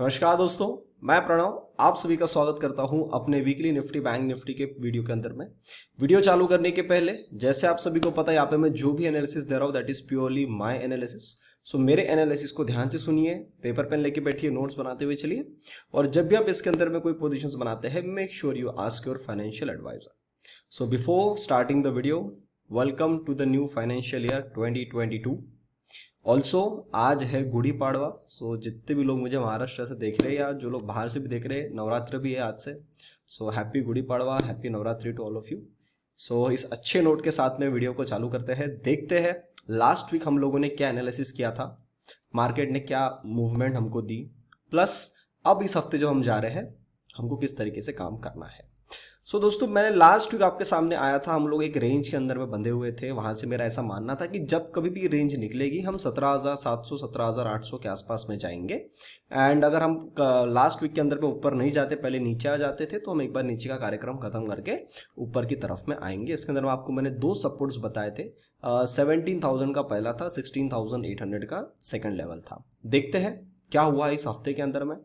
नमस्कार दोस्तों, मैं प्रणव आप सभी का स्वागत करता हूं अपने वीकली निफ्टी बैंक निफ्टी के वीडियो के अंदर में। वीडियो चालू करने के पहले जैसे आप सभी को पता है, यहाँ पे मैं जो भी एनालिसिस दे रहा हूं that is purely my analysis. So मेरे एनालिसिस को ध्यान से सुनिए, पेपर पेन लेके बैठिए, नोट्स बनाते हुए चलिए। और जब भी आप इसके अंदर में कोई पोजिशन बनाते हैं, make sure you ask your financial advisor. So before starting the video, welcome to the new financial year 2022। Also आज है गुड़ी पाड़वा। सो जितने भी लोग मुझे महाराष्ट्र से देख रहे हैं या जो लोग बाहर से भी देख रहे हैं, नवरात्र भी है आज से। So happy Gudi Padwa, happy Navratri to all of you. So इस अच्छे नोट के साथ में वीडियो को चालू करते हैं। देखते हैं लास्ट वीक हम लोगों ने क्या एनालिसिस किया था, मार्केट ने क्या मूवमेंट हमको दी, प्लस अब इस हफ्ते जो हम जा रहे हैं हमको किस तरीके से काम करना है। सो दोस्तों, मैंने लास्ट वीक आपके सामने आया था, हम लोग एक रेंज के अंदर में बंधे हुए थे। वहां से मेरा ऐसा मानना था कि जब कभी भी रेंज निकलेगी हम 17,700 17,800 के आसपास में जाएंगे। एंड अगर हम लास्ट वीक के अंदर में ऊपर नहीं जाते, पहले नीचे आ जाते थे, तो हम एक बार नीचे का कार्यक्रम खत्म करके ऊपर की तरफ में आएंगे। इसके अंदर में आपको मैंने दो सपोर्ट्स बताए थे। 17,000 का पहला था, 16,800 का सेकेंड लेवल था। देखते हैं क्या हुआ इस हफ्ते के अंदर में,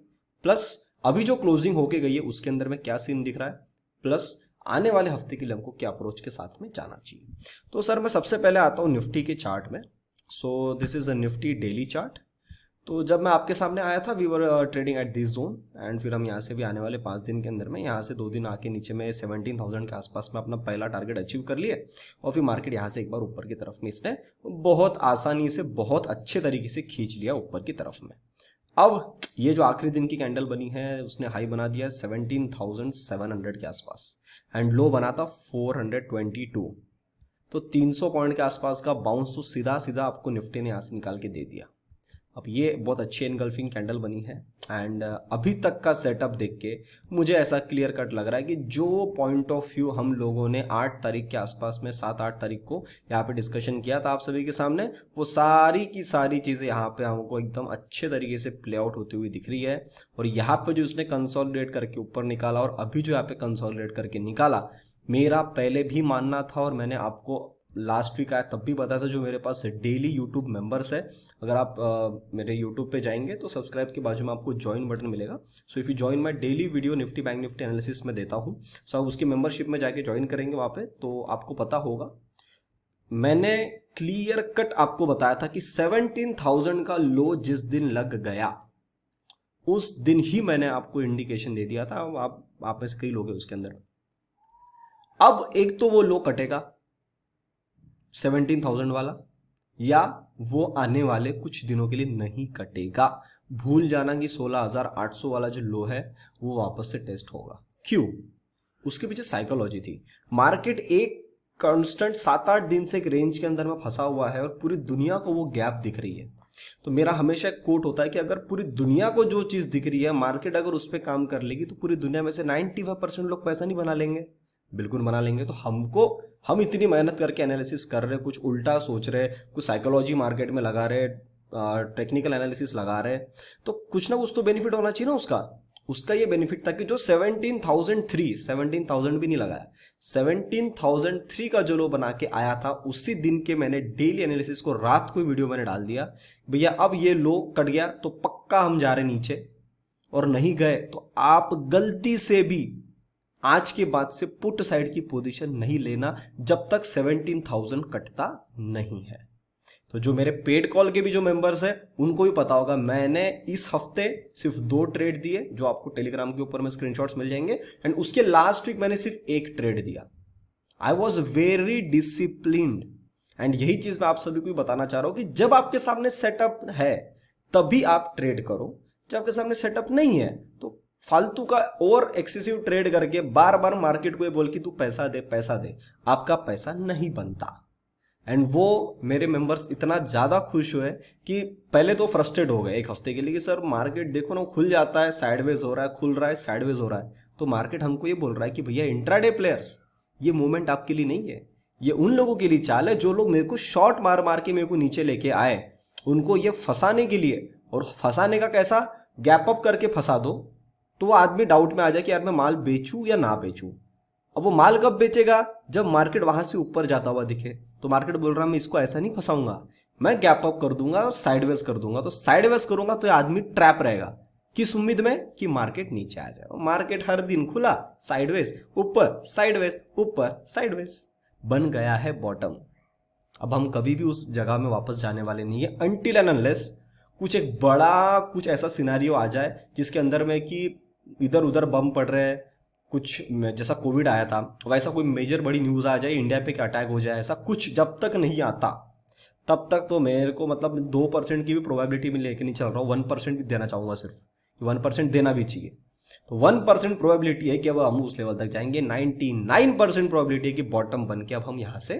प्लस अभी जो क्लोजिंग होके गई है उसके अंदर में क्या सीन दिख रहा है, प्लस आने वाले हफ्ते के लिए हमको क्या अप्रोच के साथ में जाना चाहिए। तो सर मैं सबसे पहले आता हूँ निफ्टी के चार्ट में। So this is a Nifty daily chart. तो जब मैं आपके सामने आया था we were trading at this zone, and फिर हम यहाँ से भी आने वाले 5 दिन के अंदर में यहाँ से 2 दिन आके नीचे में 17,000 के आसपास में अपना पहला टारगेट अचीव कर लिए। और फिर मार्केट यहाँ से एक बार ऊपर की तरफ में इसने बहुत आसानी से बहुत अच्छे तरीके से खींच लिया ऊपर की तरफ में। अब ये जो आखिरी दिन की कैंडल बनी है उसने हाई बना दिया 17,700 के आसपास, एंड लो बना था 422। तो 300 पॉइंट के आसपास का बाउंस तो सीधा सीधा आपको निफ्टी ने यहाँ से निकाल के दे दिया। अब ये बहुत अच्छी एनगल्फिंग कैंडल बनी है, एंड अभी तक का सेटअप देख के मुझे ऐसा क्लियर कट लग रहा है कि जो पॉइंट ऑफ व्यू हम लोगों ने 8 तारीख के आसपास में 7-8 तारीख को यहाँ पे डिस्कशन किया था आप सभी के सामने, वो सारी की सारी चीज़ें यहाँ पे हमको एकदम अच्छे तरीके से प्ले आउट होती हुई दिख रही है। और यहाँ पे जो उसने कंसोलिडेट करके ऊपर निकाला और अभी जो यहाँ पे कंसोलिडेट करके निकाला, मेरा पहले भी मानना था और मैंने आपको लास्ट वीक आया तब भी बताया था, जो मेरे पास डेली यूट्यूब मेंबर्स है, अगर आप मेरे यूट्यूब पे जाएंगे तो सब्सक्राइब के बाजू में आपको ज्वाइन बटन मिलेगा। So if you join my daily video Nifty bank Nifty analysis में देता हूँ, सो आप उसकी मेंबरशिप में जाके ज्वाइन करेंगे वहाँ पे तो आपको पता होगा। मैंने क्लियर कट आपको बताया था कि 17,000 का लो जिस दिन लग गया उस दिन ही मैंने आपको इंडिकेशन दे दिया था। आप में से कई लोग हैं उसके अंदर। अब एक तो वो लो कटेगा 17,000 वाला, या वो आने वाले कुछ दिनों के लिए नहीं कटेगा। भूल जाना कि 16,800 वाला जो लो है वो वापस से टेस्ट होगा। क्यों? उसके पीछे साइकोलॉजी थी। मार्केट एक कांस्टेंट 7-8 दिन से एक रेंज के अंदर में फंसा हुआ है और पूरी दुनिया को वो गैप दिख रही है। तो मेरा हमेशा एक कोट होता है कि अगर पूरी दुनिया को जो चीज दिख रही है, मार्केट अगर उस पर काम कर लेगी तो पूरी दुनिया में से 95% लोग पैसा नहीं बना लेंगे। बिल्कुल बना लेंगे। तो हम इतनी मेहनत करके एनालिसिस कर रहे, कुछ उल्टा सोच रहे, कुछ साइकोलॉजी मार्केट में लगा रहे, टेक्निकल एनालिसिस लगा रहे, तो कुछ ना कुछ तो बेनिफिट होना चाहिए ना उसका ये बेनिफिट था कि जो 17,003 भी नहीं लगाया, 17,003 का जो लो बना के आया था उसी दिन के मैंने डेली एनालिसिस को रात को वीडियो मैंने डाल दिया, भैया अब ये लो कट गया तो पक्का हम जा रहे नीचे, और नहीं गए तो आप गलती से भी आज के बाद से पुट साइड की पोजीशन नहीं लेना जब तक 17,000 कटता नहीं है। तो जो मेरे पेड कॉल के भी जो मेंबर्स हैं उनको भी पता होगा, मैंने इस हफ्ते सिर्फ 2 ट्रेड दिए जो आपको टेलीग्राम के ऊपर में स्क्रीनशॉट्स मिल जाएंगे, एंड उसके लास्ट वीक मैंने सिर्फ 1 ट्रेड दिया। I was very disciplined, and यही चीज मैं आप सभी को बताना चाह रहा हूं कि जब आपके सामने सेटअप है तभी आप ट्रेड करो, जब आपके सामने सेटअप नहीं है तो फालतू का और एक्सेसिव ट्रेड करके बार बार मार्केट को ये बोल कि तू पैसा दे, आपका पैसा नहीं बनता। एंड वो मेरे मेंबर्स इतना ज्यादा खुश हुए कि पहले तो फ्रस्ट्रेट हो गए एक हफ्ते के लिए कि सर मार्केट देखो ना खुल जाता है, साइडवेज हो रहा है, खुल रहा है, साइडवेज हो रहा है। तो मार्केट हमको ये बोल रहा है कि भैया इंट्राडे प्लेयर्स, ये मूवमेंट आपके लिए नहीं है, ये उन लोगों के लिए चाल है जो लोग मेरे को शॉर्ट मार मार के मेरे को नीचे लेके आए, उनको ये फंसाने के लिए। और फंसाने का कैसा, गैप अप करके फंसा दो तो वो आदमी डाउट में आ जाए कि यार मैं माल बेचूं या ना बेचूं। अब वो माल कब बेचेगा, जब मार्केट वहां से ऊपर जाता हुआ दिखे। तो मार्केट बोल रहा मैं इसको ऐसा नहीं फंसाऊंगा, मैं गैप अप कर दूंगा और साइडवेज कर दूंगा। तो साइडवेज करूंगा तो ये आदमी ट्रैप रहेगा किस उम्मीद में कि मार्केट नीचे आ जाए। मार्केट हर दिन खुला साइडवेज ऊपर, साइडवेज ऊपर, साइडवेज, बन गया है बॉटम। अब हम कभी भी उस जगह में वापस जाने वाले नहीं है अनटिल एंड अनलेस कुछ एक बड़ा कुछ ऐसा सिनारियो आ जाए जिसके अंदर में कि इधर उधर बम पड़ रहे हैं, कुछ जैसा कोविड आया था वैसा कोई मेजर बड़ी न्यूज़ आ जाए, इंडिया पे अटैक हो जाए, ऐसा कुछ जब तक नहीं आता तब तक तो मेरे को मतलब 2% की भी प्रोबेबिलिटी में लेके नहीं चल रहा हूँ, 1% भी देना चाहूँगा सिर्फ, 1% देना भी चाहिए। तो 1% प्रोबेबिलिटी है कि अब हम उस लेवल तक जाएंगे, 99% प्रोबेबिलिटी है कि बॉटम बन के अब हम यहाँ से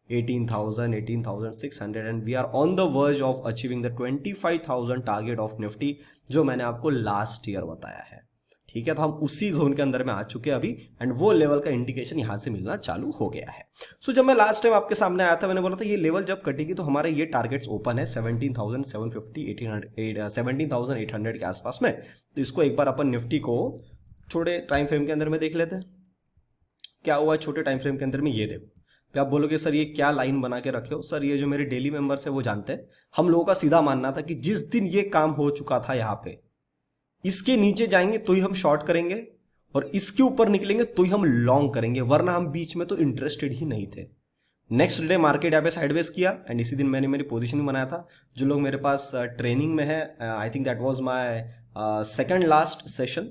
18,000, 18,600 and we are on the verge of achieving the 25,000 target of Nifty जो मैंने आपको लास्ट ईयर बताया है। ठीक है, तो हम उसी जोन के अंदर में आ चुके हैं अभी एंड वो लेवल का इंडिकेशन यहाँ से मिलना चालू हो गया है। सो जब मैं लास्ट टाइम आपके सामने आया था मैंने बोला था ये लेवल जब कटेगी तो हमारे ये टारगेट्स ओपन है 17,750, 17,800 के आसपास में। तो इसको एक बार अपन निफ्टी को छोटे टाइम फ्रेम के अंदर में देख लेते हैं क्या हुआ है। छोटे टाइम फ्रेम के अंदर में ये देखो, आप बोलोगे सर ये क्या लाइन बना के रखे हो। सर ये जो मेरे डेली मेंबर्स है वो जानते हैं, हम लोगों का सीधा मानना था कि जिस दिन ये काम हो चुका था यहाँ पे, इसके नीचे जाएंगे तो ही हम शॉर्ट करेंगे और इसके ऊपर निकलेंगे तो ही हम लॉन्ग करेंगे, वरना हम बीच में तो इंटरेस्टेड ही नहीं थे। नेक्स्ट डे मार्केट यहाँ पे साइडवेज किया एंड इसी दिन मैंने मेरी पोजीशन बनाया था। जो लोग मेरे पास ट्रेनिंग में है, I think that was my second last session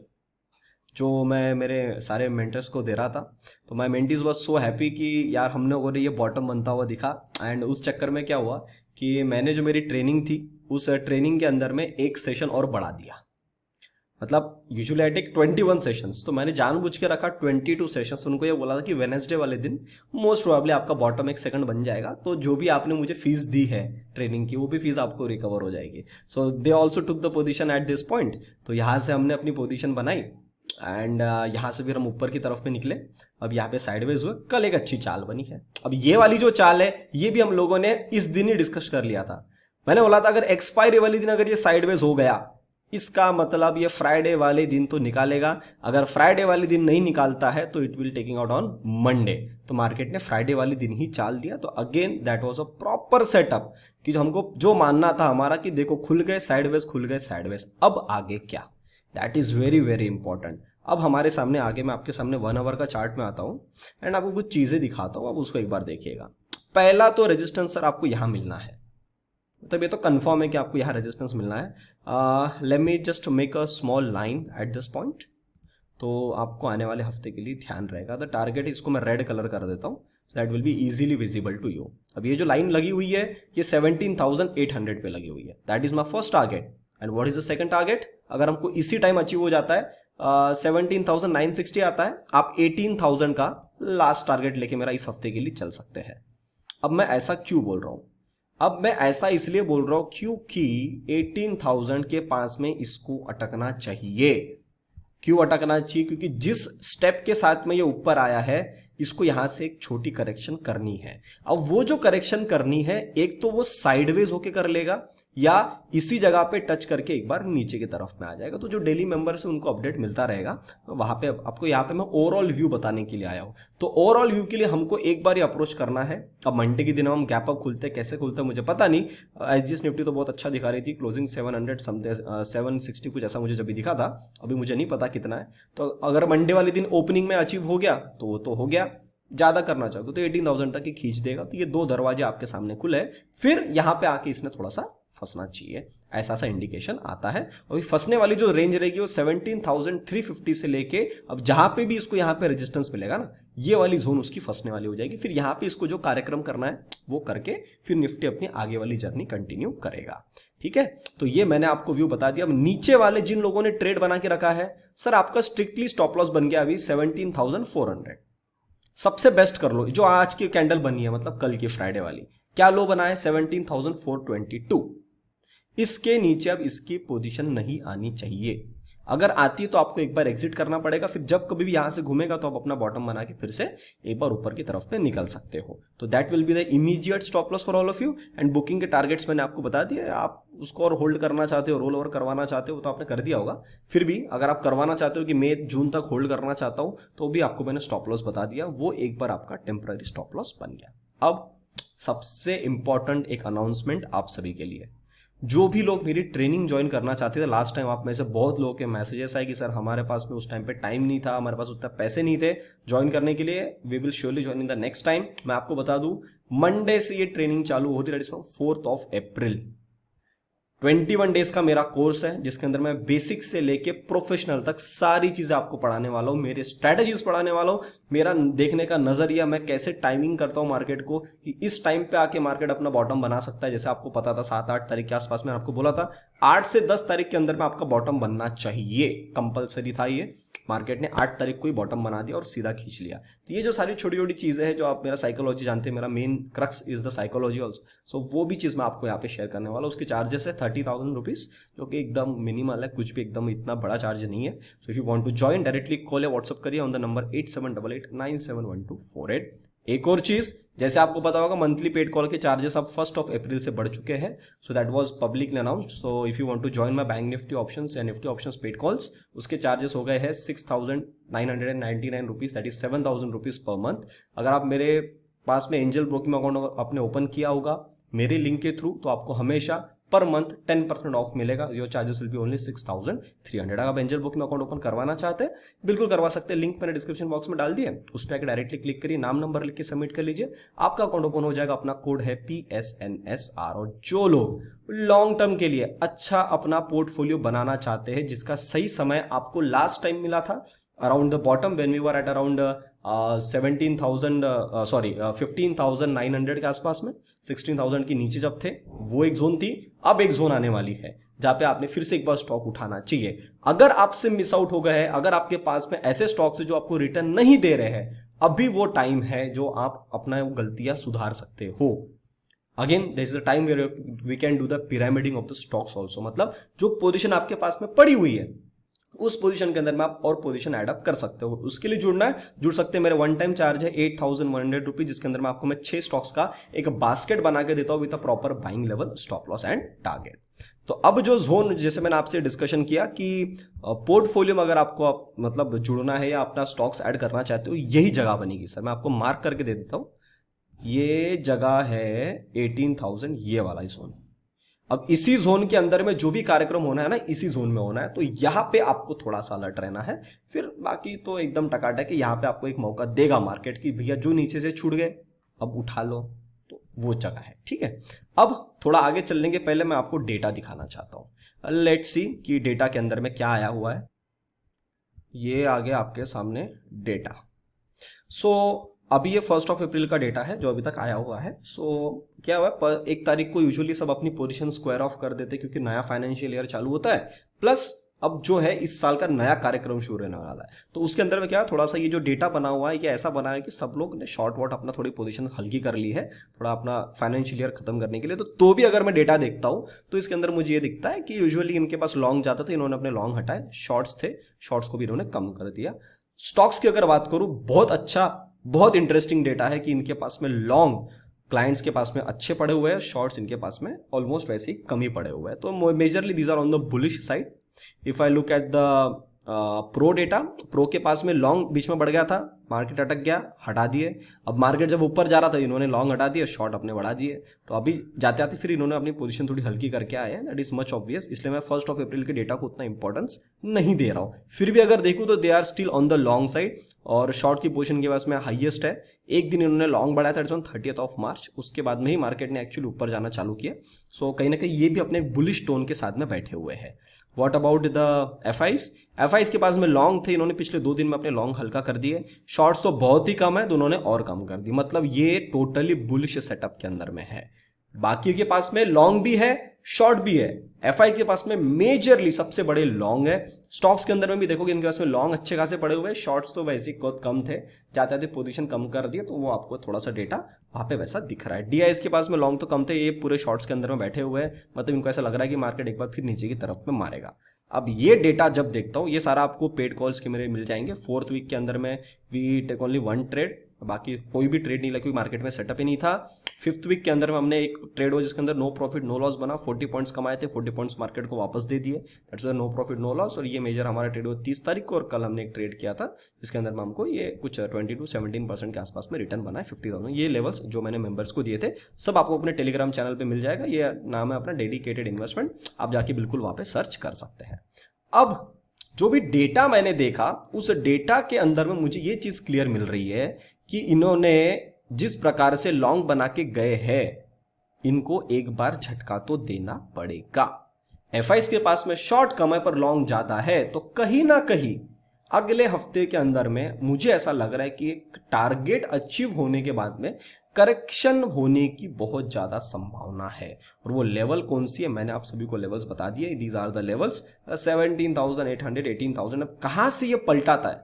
जो मैं मेरे सारे मेंटर्स को दे रहा था। तो my mentees was so happy कि यार हम लोगों ने ये बॉटम बनता हुआ दिखा। एंड उस चक्कर में क्या हुआ कि मैंने जो मेरी ट्रेनिंग थी उस ट्रेनिंग के अंदर में एक सेशन और बढ़ा दिया। मतलब यूजुअली आई टेक 21 सेशंस, तो मैंने जानबूझ के रखा 22 सेशंस। उनको ये बोला था कि वेडनेसडे वाले दिन मोस्ट प्रोबेबली आपका बॉटम एक सेकंड बन जाएगा, तो जो भी आपने मुझे फीस दी है ट्रेनिंग की वो भी फीस आपको रिकवर हो जाएगी। So they also took the position at this point. तो यहाँ से हमने अपनी पोजीशन बनाई एंड यहाँ से फिर हम ऊपर की तरफ में निकले। अब यहाँ पे साइडवेज हुए, कल एक अच्छी चाल बनी है। अब ये वाली जो चाल है ये भी हम लोगों ने इस दिन ही डिस्कस कर लिया था। मैंने बोला था अगर एक्सपायरी वाले दिन अगर ये साइडवेज हो गया इसका मतलब ये फ्राइडे वाले दिन तो निकालेगा, अगर फ्राइडे वाले दिन नहीं निकालता है तो it will taking out on Monday. तो मार्केट ने फ्राइडे वाले दिन ही चाल दिया। तो again that was a proper setup कि हमको जो मानना था हमारा कि देखो खुल गए साइडवेज, खुल गए साइडवेज, अब आगे क्या, that is very very important. अब हमारे सामने आगे मैं आपके सामने 1 आवर का चार्ट में आता हूं एंड आपको कुछ चीजें दिखाता हूं, अब उसको एक बार देखिएगा। पहला तो रेजिस्टेंस सर आपको यहां मिलना है, मतलब ये तो कंफर्म है कि आपको यहाँ रेजिस्टेंस मिलना है। Let me just make a small line at this point, तो आपको आने वाले हफ्ते के लिए ध्यान रहेगा। द टारगेट इसको मैं रेड कलर कर देता हूँ, that will be easily visible to you. अब ये जो लाइन लगी हुई है ये 17,800 पे लगी हुई है, that is my first target. And what is the second target, अगर हमको इसी टाइम अचीव हो जाता है 17,960 आता है, आप 18,000 का लास्ट टारगेट लेके मेरा इस हफ्ते के लिए चल सकते हैं। अब मैं ऐसा क्यों बोल रहा हूँ, अब मैं ऐसा इसलिए बोल रहा हूं क्योंकि 18,000 के पास में इसको अटकना चाहिए। क्यों अटकना चाहिए, क्योंकि जिस स्टेप के साथ में ये ऊपर आया है इसको यहां से एक छोटी करेक्शन करनी है। अब वो जो करेक्शन करनी है एक तो वो साइडवेज होके कर लेगा या इसी जगह पे टच करके एक बार नीचे की तरफ में आ जाएगा। तो जो डेली मेंबर्स है उनको अपडेट मिलता रहेगा। तो वहां पे आपको यहाँ पे मैं ओवरऑल व्यू बताने के लिए आया हूँ। तो ओवरऑल व्यू के लिए हमको एक बार ही अप्रोच करना है। अब मंडे के दिन हम गैप अप खुलते कैसे खुलते मुझे पता नहीं। एसजीएस निफ्टी तो बहुत अच्छा दिखा रही थी, क्लोजिंग 700 760 कुछ ऐसा मुझे जब भी दिखा था, अभी मुझे नहीं पता कितना है। तो अगर मंडे वाले दिन ओपनिंग में अचीव हो गया तो हो गया, ज्यादा करना चाहोगे तो 18,000 तक ही खींच देगा। तो ये 2 दरवाजे आपके सामने खुले, फिर यहां पे आके इसने थोड़ा सा फंसना चाहिए, ऐसा सा इंडिकेशन आता है। और फंसने वाली जो रेंज रहेगी वो 17,350 से लेके अब जहां पे भी इसको यहां पे रेजिस्टेंस मिलेगा ना, ये वाली जोन उसकी फंसने वाली हो जाएगी। फिर यहां पे इसको जो कार्यक्रम करना है वो करके फिर निफ्टी अपनी आगे वाली जर्नी कंटिन्यू करेगा। ठीक है, तो ये मैंने आपको व्यू बता दिया। अब नीचे वाले जिन लोगों ने ट्रेड बना के रखा है, सर आपका स्ट्रिक्टली स्टॉप लॉस बन गया अभी 17,400। सबसे बेस्ट कर लो, जो आज की कैंडल बनी है मतलब कल की फ्राइडे वाली, क्या लो बना है 17,422। इसके नीचे अब इसकी पोजीशन नहीं आनी चाहिए। अगर आती है तो आपको एक बार एग्जिट करना पड़ेगा, फिर जब कभी भी यहां से घूमेगा तो आप अपना बॉटम बना के फिर से एक बार ऊपर की तरफ में निकल सकते हो। तो that will be the immediate stop loss for all of you. And booking के टारगेट्स मैंने आपको बता दिए, आप उसको और होल्ड करना चाहते हो, रोल ओवर करवाना चाहते हो तो आपने कर दिया होगा। फिर भी अगर आप करवाना चाहते हो कि मई जून तक होल्ड करना चाहता हूं तो भी आपको मैंने स्टॉप लॉस बता दिया, वो एक बार आपका टेम्पररी स्टॉप लॉस बन गया। अब सबसे इंपॉर्टेंट एक अनाउंसमेंट आप सभी के लिए, जो भी लोग मेरी ट्रेनिंग ज्वाइन करना चाहते थे, लास्ट टाइम आप में से बहुत लोगों के मैसेजेस आए कि सर हमारे पास में उस टाइम पे टाइम नहीं था, हमारे पास उतना पैसे नहीं थे ज्वाइन करने के लिए, we will surely join in the next time. मैं आपको बता दूं, मंडे से ये ट्रेनिंग चालू होती है, फ्रॉम 4 अप्रैल। 21 डेज का मेरा कोर्स है जिसके अंदर मैं बेसिक से लेके प्रोफेशनल तक सारी चीजें आपको पढ़ाने वाला हूं, मेरे स्ट्रैटेजीज पढ़ाने वाला हूं, मेरा देखने का नजरिया, मैं कैसे टाइमिंग करता हूं मार्केट को कि इस टाइम पे आके मार्केट अपना बॉटम बना सकता है। जैसे आपको पता था 7-8 तारीख के आसपास में आपको बोला था 8 से 10 तारीख के अंदर में आपका बॉटम बनना चाहिए, कंपलसरी था ये। मार्केट ने 8 तारीख को ही बॉटम बना दिया और सीधा खींच लिया। तो ये जो सारी छोटी छोटी चीजें हैं, जो आप मेरा साइकोलॉजी जानते हैं, मेरा main crux is the psychology also, so वो भी चीज मैं आपको यहाँ पे शेयर करने वाला हूँ। उसके चार्जेस है 30,000 रुपीज, जो कि एकदम मिनिमल है, कुछ भी एकदम इतना बड़ा चार्ज नहीं है। So if you want to join, directly call या व्हाट्सअप करिए ऑन द नंबर 8788971248। एक और चीज, जैसे आपको पता होगा मंथली पेड कॉल के चार्जेस अब 1 अप्रैल से बढ़ चुके हैं, so that was publicly announced. So if you want to join my Bank Nifty options या निफ्टी ऑप्शंस पेड कॉल्स, उसके चार्जेस हो गए हैं 6,999 rupees, that is 7,000 rupees per month. अगर आप मेरे पास में एंजल ब्रोकिंग अकाउंट आपने ओपन किया होगा मेरे लिंक के थ्रू, तो आपको हमेशा पर मंथ 10% ऑफ मिलेगा। Your charges will be only 6,300। अगर आप एंजल ब्रोकिंग अकाउंट ओपन करवाना चाहते हैं, बिल्कुल करवा सकते हैं, लिंक मैंने डिस्क्रिप्शन बॉक्स में डाल दिया, उस पर आकर डायरेक्टली क्लिक करिए, नाम नंबर लिख के सबमिट कर लीजिए, आपका अकाउंट ओपन हो जाएगा। अपना कोड है PSNSR। और जो लोग लॉन्ग टर्म के लिए अच्छा अपना पोर्टफोलियो बनाना चाहते हैं, जिसका सही समय आपको लास्ट टाइम मिला था around the bottom when we were at around 15,900 के आसपास में, 16,000 के नीचे जब थे, वो एक जोन थी। अब एक जोन आने वाली है जहां पे आपने फिर से एक बार स्टॉक उठाना चाहिए। अगर आपसे मिस आउट हो गए हैं, अगर आपके पास में ऐसे स्टॉक्स है जो आपको रिटर्न नहीं दे रहे हैं, अभी वो टाइम है जो आप अपना गलतियां सुधार सकते हो। Again this is the time where we can do the pyramiding of the stocks also, मतलब जो पोजीशन आपके पास में पड़ी हुई है उस पोजीशन के अंदर में आप और पोजीशन ऐड अप कर सकते हो। उसके लिए जुड़ना है, जुड़ सकते हैं। मेरे वन टाइम चार्ज है 8,100 रुपीज, जिसके अंदर में आपको मैं 6 स्टॉक्स का एक बास्केट बना के देता हूं with a proper buying level, stop loss and target. तो अब जो जोन, जैसे मैंने आपसे डिस्कशन किया कि पोर्टफोलियो में अगर आपको मतलब जुड़ना है या अपना स्टॉक्स ऐड करना चाहते हो, यही जगह बनेगी। सर मैं आपको मार्क करके दे देता हूं, ये जगह है 18,000, ये वाला जोन। अब इसी जोन के अंदर में जो भी कार्यक्रम होना है ना, इसी जोन में होना है, तो यहां पे आपको थोड़ा सा अलर्ट रहना है। फिर बाकी तो एकदम टकाटक है। यहां पे आपको एक मौका देगा मार्केट की, भैया जो नीचे से छूट गए अब उठा लो, तो वो जगह है। ठीक है, अब थोड़ा आगे चलने के पहले मैं आपको डेटा दिखाना चाहता हूं। लेट्स सी कि डेटा के अंदर में क्या आया हुआ है। ये आगे आपके सामने डेटा। सो अभी ये 1 अप्रैल का डेटा है जो अभी तक आया हुआ है। सो क्या हुआ, 1 तारीख को यूजुअली सब अपनी पोजीशन स्क्वायर ऑफ कर देते क्योंकि नया फाइनेंशियल ईयर चालू होता है, प्लस अब जो है इस साल का नया कार्यक्रम शुरू होने वाला है। तो उसके अंदर में क्या थोड़ा सा ये जो डेटा बना हुआ है, ये ऐसा बना है कि सब लोग ने शॉर्ट वॉट अपना थोड़ी पोजीशन हल्की कर ली है, थोड़ा अपना फाइनेंशियल ईयर खत्म करने के लिए। तो भी अगर मैं डेटा देखता हूं तो इसके अंदर मुझे ये दिखता है कि यूजुअली इनके पास लॉन्ग जाता था, इन्होंने अपने लॉन्ग हटाए, शॉर्ट्स थे, शॉर्ट्स को भी इन्होंने कम कर दिया। स्टॉक्स की अगर बात करूं, बहुत अच्छा, बहुत इंटरेस्टिंग डेटा है कि इनके पास में लॉन्ग क्लाइंट्स के पास में अच्छे पड़े हुए हैं, शॉर्ट्स इनके पास में ऑलमोस्ट वैसे ही कम ही पड़े हुए हैं। तो majorly these are on the bullish side. If I look at the pro data, pro के पास में लॉन्ग बीच में बढ़ गया था, मार्केट अटक गया, हटा दिए। अब मार्केट जब ऊपर जा रहा था, इन्होंने लॉन्ग हटा दिए, शॉर्ट अपने बढ़ा दिए। तो अभी जाते आते फिर इन्होंने अपनी पोजीशन थोड़ी हल्की करके आए हैं, दैट इज मच ऑब्वियस। इसलिए मैं 1 अप्रैल के डेटा को उतना इंपॉर्टेंस नहीं दे रहा हूं। फिर भी अगर देखूं तो they are still on the long side, और शॉर्ट की पोजीशन के पास में हाईएस्ट है। एक दिन इन्होंने लॉन्ग बढ़ाया था, 30 मार्च, उसके बाद में ही मार्केट ने एक्चुअली ऊपर जाना चालू किया। सो कहीं ना कहीं ये भी अपने बुलिश टोन के साथ में बैठे हुए हैं। व्हाट अबाउट द एफआईज के पास में लॉन्ग थे, इन्होंने पिछले 2 दिन में अपने लॉन्ग हल्का कर दिए। शॉर्ट्स तो बहुत ही कम है, तो उन्होंने और कम कर दी। मतलब ये टोटली बुलिश सेटअप के अंदर में है। बाकी के पास में लॉन्ग भी है, शॉर्ट भी है। एफआई के पास में मेजरली सबसे बड़े लॉन्ग है। स्टॉक्स के अंदर में भी देखोगे इनके पास में लॉन्ग अच्छे खासे पड़े हुए हैं, शॉर्ट्स तो वैसे ही बहुत कम थे, जाते जाते पोजीशन कम कर दिए, तो वो आपको थोड़ा सा डेटा वहां पे वैसा दिख रहा है। डीआईएस के पास में लॉन्ग तो कम थे, ये पूरे शॉर्ट्स के अंदर में बैठे हुए हैं, मतलब इनको ऐसा लग रहा है कि मार्केट एक बार फिर नीचे की तरफ में मारेगा। अब ये डेटा जब देखता हूं, ये सारा आपको पेड कॉल्स के मेरे मिल जाएंगे। 4th वीक के अंदर में वी टेक ओनली 1 ट्रेड, बाकी कोई भी ट्रेड नहीं लगा, कोई मार्केट में सेटअप ही नहीं था। 5th वीक के अंदर में हमने एक ट्रेड हो जिसके अंदर नो प्रॉफिट नो लॉस बना, 40 पॉइंट्स कमाए थे, 40 पॉइंट्स मार्केट को वापस दे दिए, that's why no profit no loss. और ये मेजर हमारा ट्रेड हुआ 30 तारीख को, और कल हमने एक ट्रेड किया था जिसके अंदर में हमको ये कुछ 20 to 17% के आसपास में रिटर्न बना है 50,000। ये लेवल्स जो मैंने मेंबर्स को दिए थे सब आपको अपने टेलीग्राम चैनल पर मिल जाएगा, ये नाम है अपना डेडिकेटेड इन्वेस्टमेंट, आप जाके बिल्कुल वहां पे सर्च कर सकते हैं। अब जो भी डेटा मैंने देखा उस डेटा के अंदर में मुझे ये चीज क्लियर मिल रही है कि इन्होंने जिस प्रकार से लॉन्ग बना के गए हैं इनको एक बार झटका तो देना पड़ेगा। एफआईज के पास में शॉर्ट कम है पर लॉन्ग ज्यादा है, तो कहीं ना कहीं अगले हफ्ते के अंदर में मुझे ऐसा लग रहा है कि एक टारगेट अचीव होने के बाद में करेक्शन होने की बहुत ज्यादा संभावना है। और वो लेवल कौन सी है मैंने आप सभी को लेवल्स बता दिए, दीज आर द लेवल्स 17,800 18,000। अब कहां से ये पलटाता है,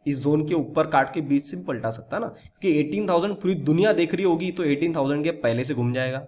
इस जोन के ऊपर काट के बीच से भी पलटा सकता है ना, क्योंकि 18,000 पूरी दुनिया देख रही होगी तो 18,000 के पहले से घूम जाएगा,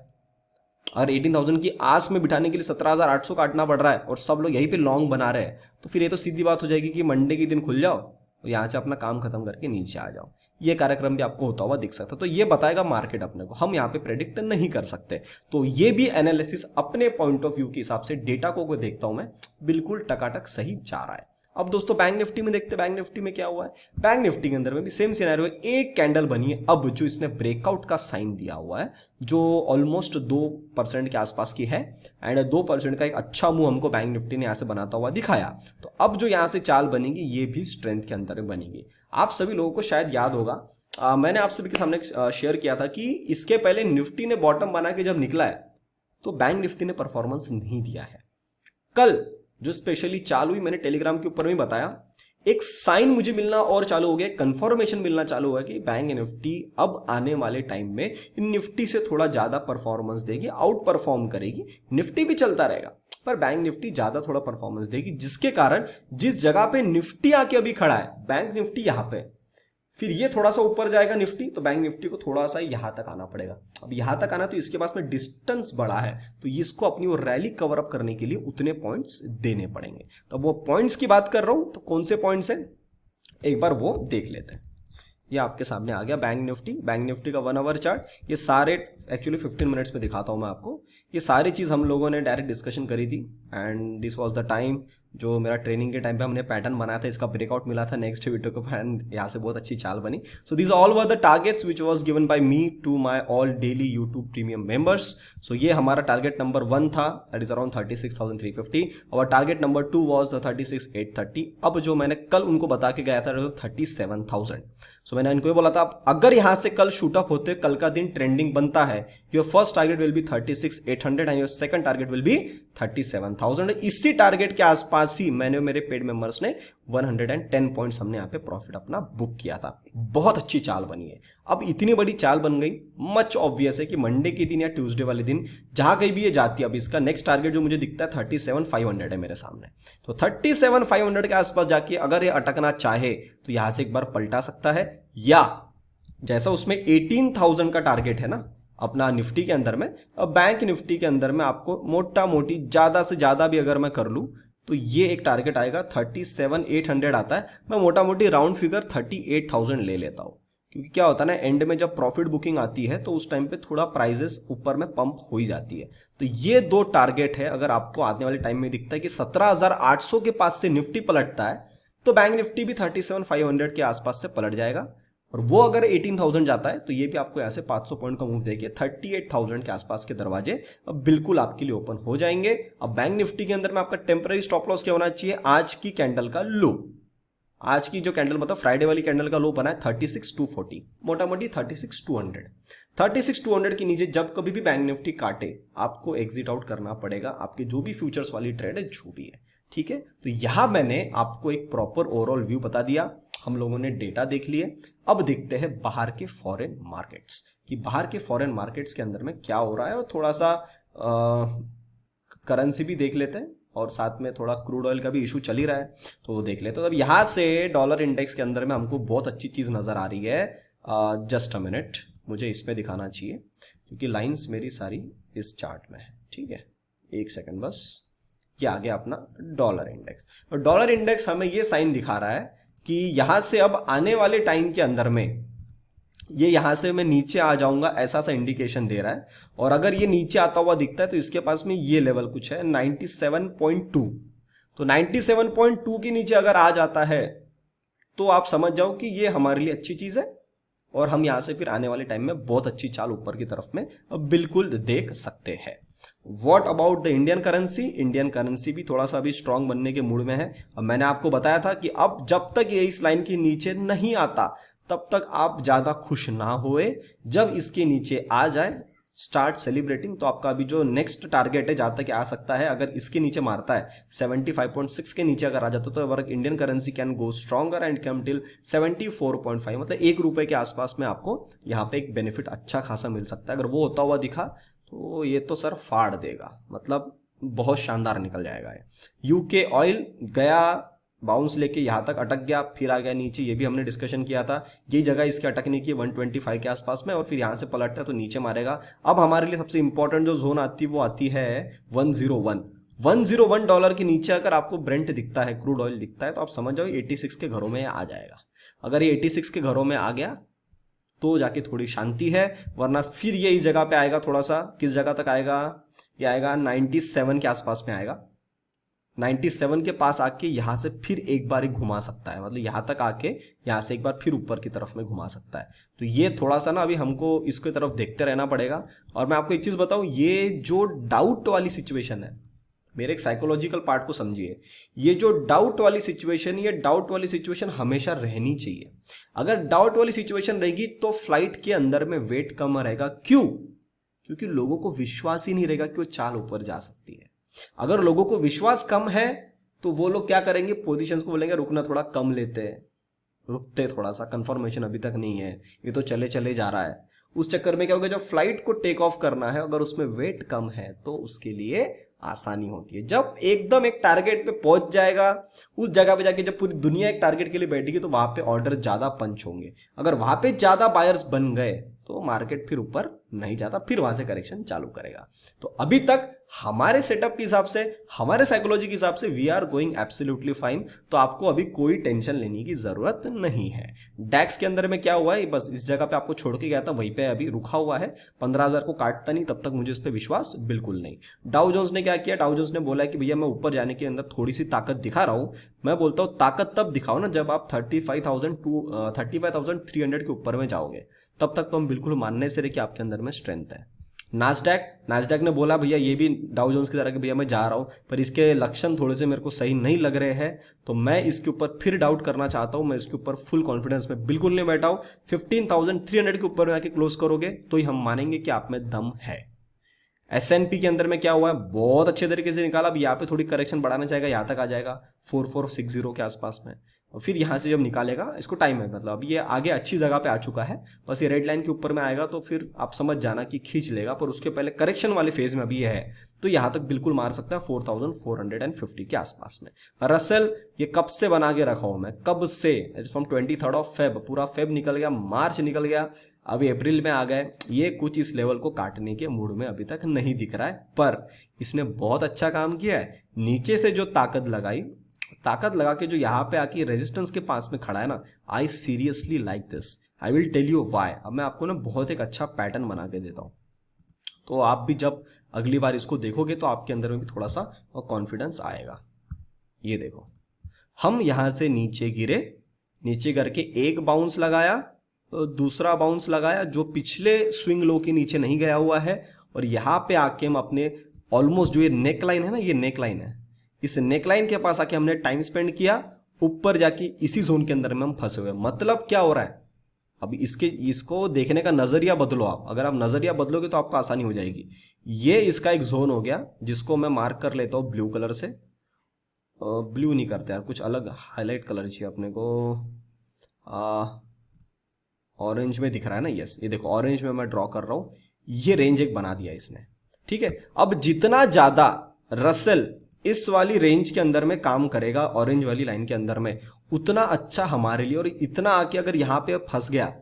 और 18,000 की आस में बिठाने के लिए 17,800 काटना पड़ रहा है और सब लोग यहीं पे लॉन्ग बना रहे हैं, तो फिर ये तो सीधी बात हो जाएगी कि मंडे के दिन खुल जाओ और यहाँ से अपना काम खत्म करके नीचे आ जाओ। ये कार्यक्रम भी आपको होता हुआ दिख सकता है, तो ये बताएगा मार्केट अपने को, हम यहाँ पे प्रेडिक्ट नहीं कर सकते। तो ये भी एनालिसिस अपने पॉइंट ऑफ व्यू के हिसाब से डेटा को देखता हूं मैं, बिल्कुल टकाटक सही जा रहा है। अब दोस्तों बैंक निफ्टी में देखते हैं, बैंक निफ्टी में क्या हुआ है। बैंक निफ्टी के अंदर में भी सेम सिनेरियो है, एक कैंडल बनी है अब जो इसने ब्रेकआउट का साइन दिया हुआ है जो ऑलमोस्ट 2% के आसपास की है, एंड 2% का एक अच्छा मूव हमको बैंक निफ्टी ने यहां से बनाता हुआ दिखाया। तो अब जो यहां से चाल बनेगी ये भी स्ट्रेंथ के अंदर में बनेगी। आप सभी लोगों को शायद याद होगा मैंने आप सभी के सामने शेयर किया था कि इसके पहले निफ्टी ने बॉटम बना के जब निकला है तो बैंक निफ्टी ने परफॉर्मेंस नहीं दिया है। कल जो स्पेशली चालू हुई मैंने टेलीग्राम के ऊपर भी बताया, एक साइन मुझे मिलना और चालू हो गया, कंफर्मेशन मिलना चालू हुआ कि बैंक निफ्टी अब आने वाले टाइम में निफ्टी से थोड़ा ज्यादा परफॉर्मेंस देगी, आउट परफॉर्म करेगी। निफ्टी भी चलता रहेगा पर बैंक निफ्टी ज्यादा थोड़ा परफॉर्मेंस देगी, जिसके कारण जिस जगह पे निफ्टी आके अभी खड़ा है बैंक निफ्टी यहां पे, फिर ये थोड़ा सा ऊपर जाएगा निफ्टी तो बैंक निफ्टी को थोड़ा सा यहां तक आना पड़ेगा। अब यहां तक आना तो इसके पास में डिस्टेंस बड़ा है, तो इसको अपनी वो रैली कवर अप करने के लिए उतने पॉइंट्स देने पड़ेंगे। तो वो पॉइंट्स की बात कर रहा हूं, तो कौन से पॉइंट्स हैं एक बार वो देख लेते हैं। ये आपके सामने आ गया बैंक निफ्टी का 1 आवर चार्ट। ये सारे एक्चुअली 15 मिनट्स में दिखाता हूं मैं आपको। ये सारी चीज हम लोगों ने डायरेक्ट डिस्कशन करी थी, and this was the time जो मेरा ट्रेनिंग के टाइम पे हमने पैटर्न बनाया था, इसका ब्रेकआउट मिला था नेक्स्ट वीडियो को, एंड यहाँ से बहुत अच्छी चाल बनी। So these all were the targets which was given by me to my all daily YouTube premium members. So ये हमारा टारगेट नंबर 1 था, दैट इज अराउंड 36,350। और टारगेट नंबर 2 वाज 36,830। अब जो मैंने कल उनको बता के गया था 37,000। सो मैंने इनको ये बोला था अगर यहां से कल शूटअप होते, कल का दिन ट्रेंडिंग बनता है, your first target will be 36,800 and your second target will be 37,000। इसी टारगेट के आसपास ही मैंने मेरे पेड मेंबर्स ने 110 पॉइंट्स हमने यहाँ पे प्रॉफिट अपना बुक किया था। बहुत अच्छी चाल बनी है। अब इतनी बड़ी चाल बन गई, मच ऑब्वियस है कि मंडे के दिन या ट्यूसडे वाले दिन जहां कहीं भी ये जाती है, अब इसका नेक्स्ट टारगेट जो मुझे दिखता है 37,500 है मेरे सामने, तो 37,500 के आसपास जाके अगर ये अटकना चाहे तो यहां से एक बार पलटा सकता है, या जैसा उसमें 18,000 का टारगेट है ना अपना निफ्टी के अंदर में, अब बैंक निफ्टी के अंदर में आपको मोटा मोटी ज्यादा से ज्यादा भी अगर मैं कर लूं तो ये एक टारगेट आएगा 37,800 आता है। मैं मोटा मोटी राउंड फिगर 38,000 ले लेता हूं, क्योंकि क्या होता है ना एंड में जब प्रॉफिट बुकिंग आती है तो उस टाइम पे थोड़ा प्राइजेस ऊपर में पंप हो ही जाती है। तो ये 2 टारगेट है। अगर आपको आने वाले टाइम में दिखता है कि 17,800 के पास से निफ्टी पलटता है तो बैंक निफ्टी भी 37,500 के आसपास से पलट जाएगा, और वो अगर 18,000 जाता है तो ये भी आपको ऐसे 500 पॉइंट का मूव देके 38,000 के आसपास के दरवाजे अब बिल्कुल आपके लिए ओपन हो जाएंगे। अब बैंक निफ्टी के अंदर में आपका टेम्पररी स्टॉप लॉस क्या होना चाहिए, आज की कैंडल का लो, आज की जो कैंडल मतलब फ्राइडे वाली कैंडल का लो बना है 36,240, मोटा मोटी 36,200। 36,200 के नीचे जब कभी भी बैंक निफ्टी काटे आपको एग्जिट आउट करना पड़ेगा, आपके जो भी फ्यूचर्स वाली ट्रेड है जो भी है, ठीक है। तो यहां मैंने आपको एक प्रॉपर ओवरऑल व्यू बता दिया, हम लोगों ने डेटा देख लिए। अब देखते हैं बाहर के फॉरेन मार्केट्स कि बाहर के फॉरेन मार्केट्स के अंदर में क्या हो रहा है, और थोड़ा सा करेंसी भी देख लेते हैं, और साथ में थोड़ा क्रूड ऑयल का भी इशू चल ही रहा है तो वो देख लेते हैं। तो अब यहाँ से डॉलर इंडेक्स के अंदर में हमको बहुत अच्छी चीज नजर आ रही है। जस्ट अ मिनट, मुझे इसमें दिखाना चाहिए क्योंकि लाइंस मेरी सारी इस चार्ट में है, ठीक है, एक सेकंड बस। ये आ गया अपना डॉलर इंडेक्स, और डॉलर इंडेक्स हमें ये साइन दिखा रहा है कि यहां से अब आने वाले टाइम के अंदर में ये यहाँ से मैं नीचे आ जाऊंगा ऐसा सा इंडिकेशन दे रहा है। और अगर ये नीचे आता हुआ दिखता है तो इसके पास में ये लेवल कुछ है 97.2। तो 97.2 के नीचे अगर आ जाता है तो आप समझ जाओ कि ये हमारे लिए अच्छी चीज है और हम यहाँ से फिर आने वाले टाइम में बहुत अच्छी चाल ऊपर की तरफ में बिल्कुल देख सकते हैं। What about the Indian currency? Indian currency भी थोड़ा सा अभी स्ट्रांग बनने के मूड में है। अब मैंने आपको बताया था कि अब जब तक ये इस लाइन के नीचे नहीं आता तब तक आप ज्यादा खुश ना होए। जब इसके नीचे आ जाए स्टार्ट सेलिब्रेटिंग। तो आपका अभी जो नेक्स्ट टारगेट है जहां तक आ सकता है, अगर इसके नीचे मारता है 75.6 के नीचे अगर आ जाता तो work Indian currency can go stronger and come till 74.5, मतलब ₹1 के आसपास में आपको यहाँ पे एक बेनिफिट अच्छा खासा मिल सकता है। अगर वो होता हुआ दिखा तो ये तो सर फाड़ देगा, मतलब बहुत शानदार निकल जाएगा। यूके ऑयल गया बाउंस लेके यहाँ तक अटक गया, फिर आ गया नीचे, ये भी हमने डिस्कशन किया था। ये जगह इसके अटकने की 125 के आसपास में और फिर यहाँ से पलटता है तो नीचे मारेगा। अब हमारे लिए सबसे इंपॉर्टेंट जो जोन आती है वो आती है 101 डॉलर के नीचे। अगर आपको ब्रेंट दिखता है, क्रूड ऑयल दिखता है, तो आप समझ जाओ 86 के घरों में आ जाएगा। अगर ये 86 के घरों में आ गया तो जाके थोड़ी शांति है, वरना फिर ये इस जगह पे आएगा। थोड़ा सा किस जगह तक आएगा? ये आएगा 97 के आसपास में आएगा। 97 के पास आके यहां से फिर एक बार ही घुमा सकता है, मतलब यहां तक आके यहां से एक बार फिर ऊपर की तरफ में घुमा सकता है। तो ये थोड़ा सा ना अभी हमको इसके तरफ देखते रहना पड़ेगा। और मैं आपको एक चीज बताऊं, ये जो डाउट वाली सिचुएशन है, मेरे एक साइकोलॉजिकल पार्ट को समझिए, ये जो डाउट वाली सिचुएशन, ये डाउट वाली सिचुएशन हमेशा रहनी चाहिए। अगर डाउट वाली सिचुएशन रहेगी तो फ्लाइट के अंदर में वेट कम रहेगा। क्यों? क्योंकि लोगों को विश्वास ही नहीं रहेगा कि वो चाल ऊपर जा सकती है। अगर लोगों को विश्वास कम है तो वो लोग क्या करेंगे? पोजीशंस को बोलेंगे रुकना, थोड़ा कम लेते हैं, रुकते थोड़ा सा, कंफर्मेशन अभी तक नहीं है, ये तो चले चले जा रहा है। उस चक्कर में क्या होगा, जब फ्लाइट को टेक ऑफ करना है अगर उसमें वेट कम है तो उसके लिए आसानी होती है। जब एकदम एक टारगेट पे पहुंच जाएगा, उस जगह पे जाके जब पूरी दुनिया एक टारगेट के लिए बैठेगी तो वहां पे ऑर्डर ज्यादा पंच होंगे। अगर वहां पे ज्यादा बायर्स बन गए तो मार्केट फिर ऊपर नहीं जाता, फिर वहां से करेक्शन चालू करेगा। तो अभी तक हमारे सेटअप के हिसाब से, हमारे साइकोलॉजी के हिसाब से we are going absolutely fine. तो आपको अभी कोई टेंशन लेने की जरूरत नहीं है। डैक्स के अंदर में क्या हुआ है, बस इस जगह पे आपको छोड़ के गया था, वहीं पे अभी रुका हुआ है। 15,000 को काटता नहीं तब तक मुझे उस पर विश्वास बिल्कुल नहीं। डाउ जोन्स ने क्या किया? डाउ जोन्स ने बोला कि भैया मैं ऊपर जाने के अंदर थोड़ी सी ताकत दिखा रहा हूं। मैं बोलता हूं ताकत तब दिखाओ ना जब आप 35,300 के ऊपर में जाओगे, तब तक तो हम बिल्कुल मानने से रहे कि आपके अंदर में स्ट्रेंथ है। नास्डैक ने बोला भैया ये भी डाउ जोन्स की तरह कि भैया मैं जा रहा हूं, पर इसके लक्षण थोड़े से मेरे को सही नहीं लग रहे हैं, तो मैं इसके ऊपर फिर डाउट करना चाहता हूं। मैं इसके ऊपर फुल कॉन्फिडेंस में बिल्कुल नहीं बैठा हूं। 15,300 के ऊपर में आके क्लोज करोगे तो ही हम मानेंगे कि आप में दम है। S&P के अंदर में क्या हुआ है, बहुत अच्छे तरीके से निकाला। अब यहाँ पे थोड़ी करेक्शन बढ़ाना चाहेगा, यहाँ तक आ जाएगा 4460 के आसपास में, और फिर यहाँ से जब निकालेगा, इसको टाइम है, मतलब अब ये आगे अच्छी जगह पे आ चुका है। बस ये रेड लाइन के ऊपर में आएगा तो फिर आप समझ जाना कि खींच लेगा, पर उसके पहले करेक्शन वाले फेज में अभी ये है, तो यहाँ तक बिल्कुल मार सकता है 4450 के आसपास में। रसेल ये कब से बना के रखा हूं मैं, कब से, फ्रॉम 23 फेब, पूरा फेब निकल गया, मार्च निकल गया, अभी अप्रैल में आ गए। ये कुछ इस लेवल को काटने के मूड में अभी तक नहीं दिख रहा है, पर इसने बहुत अच्छा काम किया है। नीचे से जो ताकत लगा के जो यहाँ पे आके रेजिस्टेंस के पास में खड़ा है ना, I seriously like this, I will tell you why. अब मैं आपको ना बहुत एक अच्छा पैटर्न बना के देता हूँ, तो आप भी जब अगली बार इसको देखोगे तो आपके अंदर में भी थोड़ा सा कॉन्फिडेंस आएगा। ये देखो, हम यहां से नीचे गिरे, नीचे करके एक बाउंस लगाया, दूसरा बाउंस लगाया जो पिछले स्विंग लो के नीचे नहीं गया हुआ है, और यहां पे आके हम अपने ऑलमोस्ट जो ये नेक लाइन है ना, ये नेक लाइन है, इस नेक लाइन के पास आके हमने टाइम स्पेंड किया, ऊपर जाके इसी जोन के अंदर में हम फंसे हुए। मतलब क्या हो रहा है, अब इसको देखने का नजरिया बदलो आप। अगर आप नजरिया बदलोगे तो आपको आसानी हो जाएगी। ये इसका एक जोन हो गया जिसको मैं मार्क कर लेता हूं ब्लू कलर से। ब्लू नहीं करते यार, कुछ अलग हाईलाइट कलर चाहिए अपने को। ऑरेंज में दिख रहा है ना, यस, ये देखो ऑरेंज में मैं ड्रॉ कर रहा हूं। ये रेंज एक बना दिया इसने, ठीक है। अब जितना ज्यादा रसेल इस वाली रेंज के अंदर में काम करेगा, ऑरेंज वाली लाइन के अंदर में, उतना अच्छा हमारे लिए। और इतना आके अगर यहां पे फंस गया,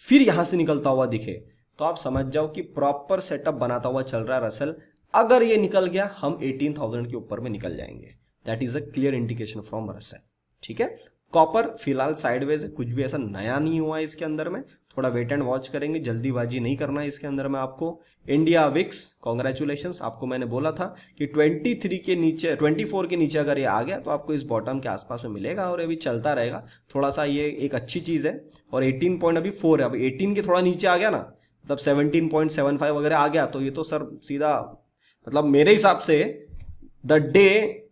फिर यहां से निकलता हुआ दिखे, तो आप समझ जाओ कि प्रॉपर सेटअप बनाता हुआ चल रहा है रसेल। अगर ये निकल गया, हम 18,000 के ऊपर में निकल जाएंगे। That is a clear indication from Russell, ठीक है। कॉपर फिलहाल साइडवेज है, कुछ भी ऐसा नया नहीं हुआ है इसके अंदर में, थोड़ा वेट एंड वॉच करेंगे, जल्दीबाजी नहीं करना है इसके अंदर में आपको। इंडिया विक्स, कॉन्ग्रेचुलेशंस, आपको मैंने बोला था कि 23 के नीचे 24 के नीचे अगर ये आ गया तो आपको इस बॉटम के आसपास में मिलेगा और अभी चलता रहेगा थोड़ा सा, ये एक अच्छी चीज़ है। और 18 पॉइंट अभी 4 है, अब 18 के थोड़ा नीचे आ गया ना, मतलब 17.75 वगैरह आ गया तो ये तो सर सीधा, मतलब मेरे हिसाब से the day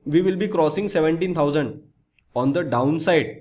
we will be crossing 17,000 on the down side,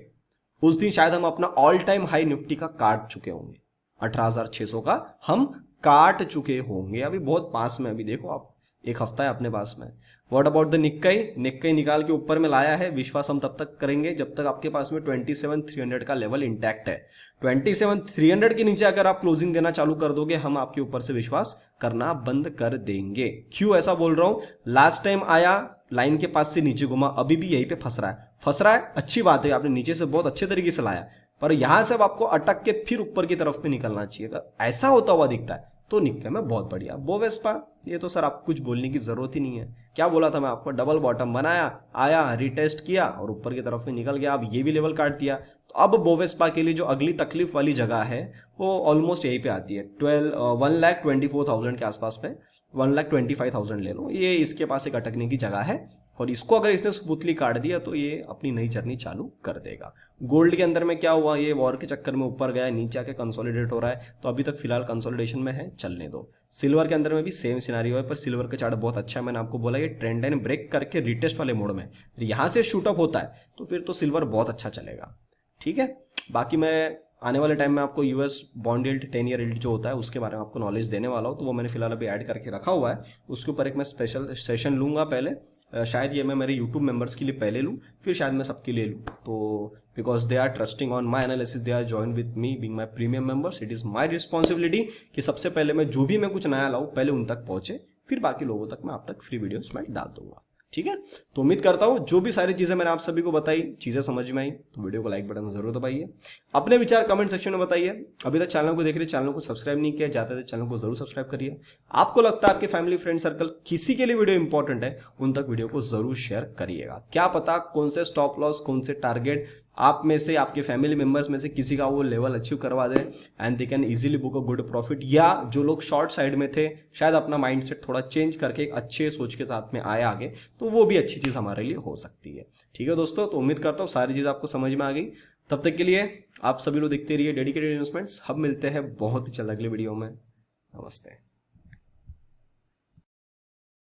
उस दिन शायद हम अपना ऑल टाइम हाई निफ्टी का काट चुके होंगे, 18,600 का हम काट चुके होंगे। अभी बहुत पास में, अभी देखो आप, एक हफ्ता है अपने पास में। व्हाट अबाउट द निक्काई, निक्काई निकाल के ऊपर में लाया है, विश्वास हम तब तक करेंगे जब तक आपके पास में 27,300 का लेवल इंटैक्ट है। 27,300 के नीचे अगर आप क्लोजिंग देना चालू कर दोगे, हम आपके ऊपर से विश्वास करना बंद कर देंगे। क्यों ऐसा बोल रहा हूं? लास्ट टाइम आया, लाइन के पास से नीचे घुमा, अभी भी यहीं पे फंस रहा है, अच्छी बात है, आपने नीचे से बहुत अच्छे तरीके से लाया, पर यहां से अब आपको अटक के फिर ऊपर की तरफ पे निकलना चाहिए। अगर ऐसा होता हुआ दिखता है तो निक्के में बहुत बढ़िया। बोवेस्पा, ये तो सर आपको कुछ बोलने की जरूरत ही नहीं है, क्या बोला था मैं आपको, डबल बॉटम बनाया, आया, रिटेस्ट किया और ऊपर की तरफ में निकल गया, अब ये भी लेवल काट दिया। तो अब बोवेस्पा के लिए जो अगली तकलीफ वाली जगह है वो ऑलमोस्ट यहीं पे आती है, 1,24,000 के आसपास में, 1,25,000 ले लो, ये इसके पास एक अटकने की जगह है। और इसको अगर इसने स्मूथली काट दिया तो ये अपनी नई जर्नी चालू कर देगा। गोल्ड के अंदर में क्या हुआ, ये वॉर के चक्कर में ऊपर गया, नीचे आके कंसोलिडेट हो रहा है, तो अभी तक फिलहाल कंसोलिडेशन में है, चलने दो। सिल्वर के अंदर में भी सेम सिनारियो है, पर सिल्वर का चार्ट बहुत अच्छा है, मैंने आपको बोला ये ट्रेंड लाइन ब्रेक करके रिटेस्ट वाले मोड में यहां से शूटअप होता है तो फिर तो सिल्वर बहुत अच्छा चलेगा। ठीक है, बाकी मैं आने वाले टाइम में आपको US bond yield 10 year yield जो होता है उसके बारे में आपको नॉलेज देने वाला हूँ, तो वो मैंने फिलहाल अभी ऐड करके रखा हुआ है। उसके ऊपर एक मैं स्पेशल सेशन लूंगा पहले, शायद ये मैं मेरे यूट्यूब मेंबर्स के लिए पहले लूँ, फिर शायद मैं सबके लिए लूँ, तो because they are trusting on my analysis, they are join with me being my premium members, it is my responsibility कि सबसे पहले मैं जो भी मैं कुछ नया लाऊँ पहले उन तक पहुँचे, फिर बाकी लोगों तक मैं आप तक फ्री वीडियोस में डाल दूंगा। ठीक है, तो उम्मीद करता हूं जो भी सारी चीजें मैंने आप सभी को बताई, चीजें समझ में आई, तो वीडियो को लाइक बटन जरूर दबाइए, अपने विचार कमेंट सेक्शन में बताइए। अभी तक चैनल को देख रहे, चैनल को सब्सक्राइब नहीं किया, जाते थे चैनल को जरूर सब्सक्राइब करिए। आपको लगता है आपके फैमिली फ्रेंड सर्कल किसी के लिए वीडियो इंपॉर्टेंट है, उन तक वीडियो को जरूर शेयर करिएगा। क्या पता कौन से स्टॉप लॉस, कौन से टारगेट आप में से, आपके फैमिली मेंबर्स में से किसी का वो लेवल अचीव करवा दे and they can easily book a good profit, या जो लोग शॉर्ट साइड में थे शायद अपना माइंडसेट थोड़ा चेंज करके एक अच्छे सोच के साथ में आए आगे, तो वो भी अच्छी चीज हमारे लिए हो सकती है। ठीक है दोस्तों, तो उम्मीद करता हूँ सारी चीज आपको समझ में आ गई। तब तक के लिए आप सभी लोग देखते रहिए डेडिकेटेड इन्वेस्टमेंट्स। हम मिलते हैं बहुत ही जल्द अगले वीडियो में। नमस्ते।